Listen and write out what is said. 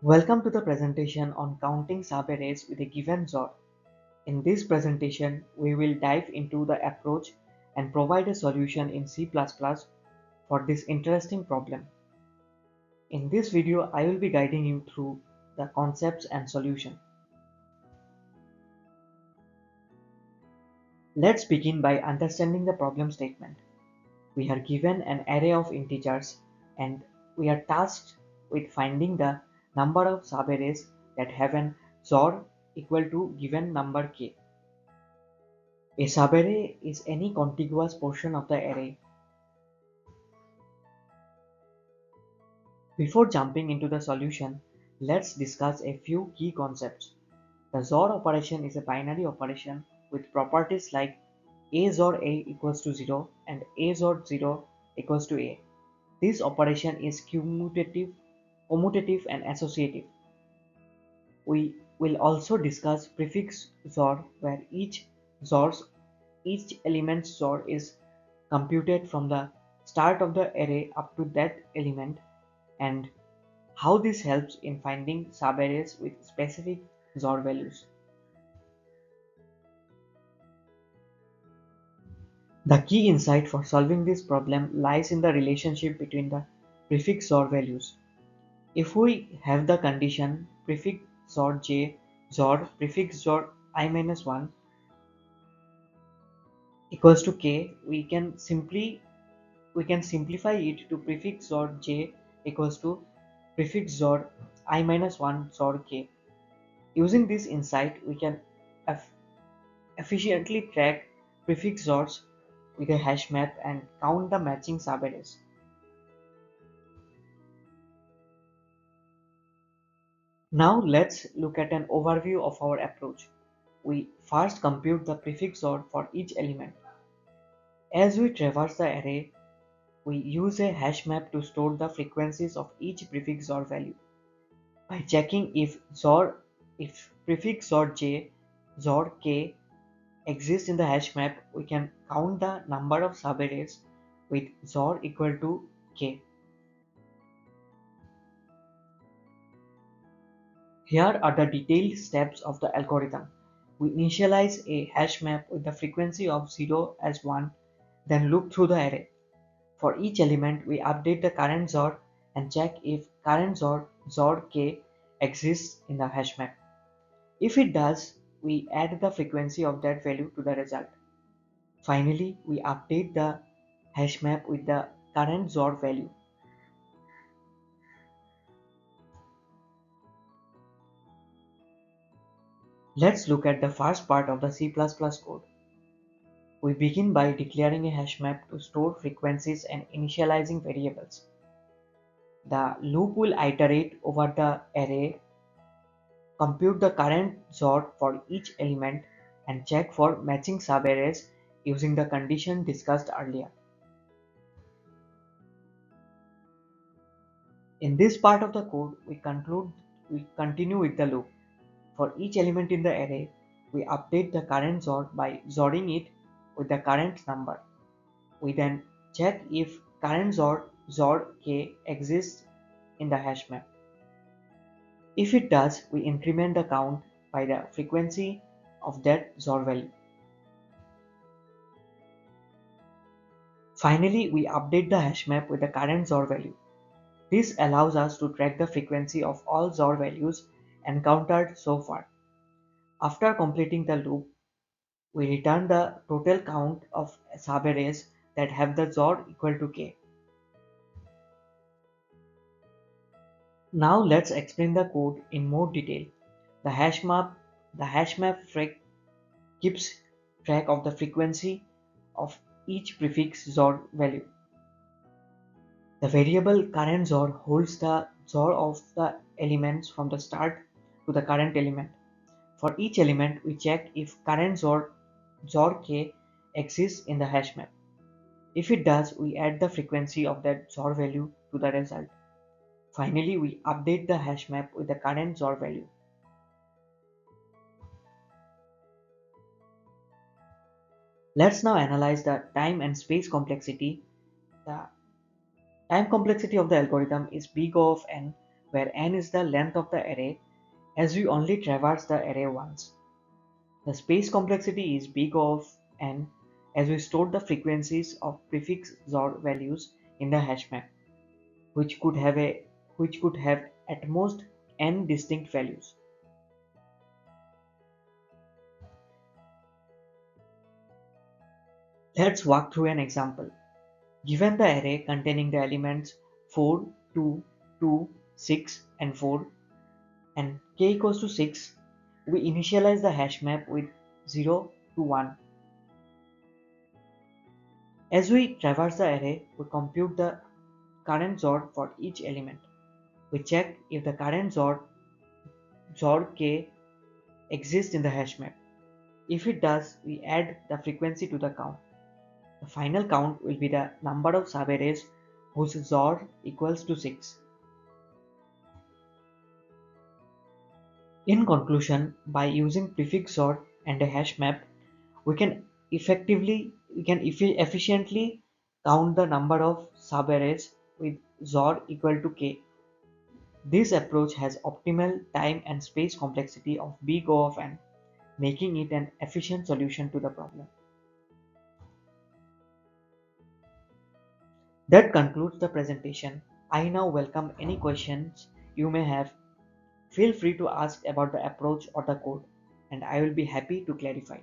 Welcome to the presentation on counting subarrays with a given XOR. In this presentation, we will dive into the approach and provide a solution in C++ for this interesting problem. In this video, I will be guiding you through the concepts and solution. Let's begin by understanding the problem statement. We are given an array of integers and we are tasked with finding the number of subarrays that have an XOR equal to given number k. A subarray is any contiguous portion of the array. Before jumping into the solution, let's discuss a few key concepts. The XOR operation is a binary operation with properties like A XOR A equals to 0 and A XOR 0 equals to A. This operation is commutative and associative. We will also discuss prefix XOR where each element's XOR is computed from the start of the array up to that element and how this helps in finding subarrays with specific XOR values. The key insight for solving this problem lies in the relationship between the prefix XOR values. If we have the condition prefix XOR j XOR prefix XOR I-1 equals to k, we can simplify it to prefix XOR j equals to prefix XOR I-1 XOR k. Using this insight, we can efficiently track prefix XORs with a hash map and count the matching subarrays. Now let's look at an overview of our approach. We first compute the prefix XOR for each element. As we traverse the array, we use a hash map to store the frequencies of each prefix XOR value. By checking if prefix XOR j, XOR k exists in the hash map, we can count the number of subarrays with XOR equal to k. Here are the detailed steps of the algorithm. We initialize a hash map with the frequency of 0 as 1, then loop through the array. For each element, we update the current XOR and check if current XOR k exists in the hash map. If it does, we add the frequency of that value to the result. Finally, we update the hash map with the current XOR value. Let's look at the first part of the C++ code. We begin by declaring a hash map to store frequencies and initializing variables. The loop will iterate over the array, compute the current XOR for each element, and check for matching subarrays using the condition discussed earlier. In this part of the code, we continue with the loop. For each element in the array, we update the current XOR by XORing it with the current number. We then check if current XOR k exists in the hash map. If it does, we increment the count by the frequency of that XOR value. Finally, we update the hash map with the current XOR value. This allows us to track the frequency of all XOR values encountered so far. After completing the loop, we return the total count of subarrays that have the XOR equal to k. Now let's explain the code in more detail. The hash map keeps track of the frequency of each prefix XOR value. The variable current XOR holds the XOR of the elements from the start to the current element. For each element, we check if current XOR k exists in the hash map. If it does, we add the frequency of that XOR value to the result. Finally, we update the hash map with the current XOR value. Let's now analyze the time and space complexity. The time complexity of the algorithm is big O of n where n is the length of the array, as we only traverse the array once. The space complexity is big O of n, as we store the frequencies of prefix XOR values in the hash map, which could have at most n distinct values. Let's walk through an example. Given the array containing the elements 4, 2, 2, 6, and 4, and k equals to 6, we initialize the hash map with 0 to 1. As we traverse the array, we compute the current XOR for each element. We check if the current XOR k exists in the hash map. If it does, we add the frequency to the count. The final count will be the number of subarrays whose XOR equals to 6. In conclusion, by using prefix XOR and a hash map, we can efficiently count the number of subarrays with XOR equal to k. This approach has optimal time and space complexity of big O of n, making it an efficient solution to the problem. That concludes the presentation. I now welcome any questions you may have. Feel free to ask about the approach or the code, and I will be happy to clarify.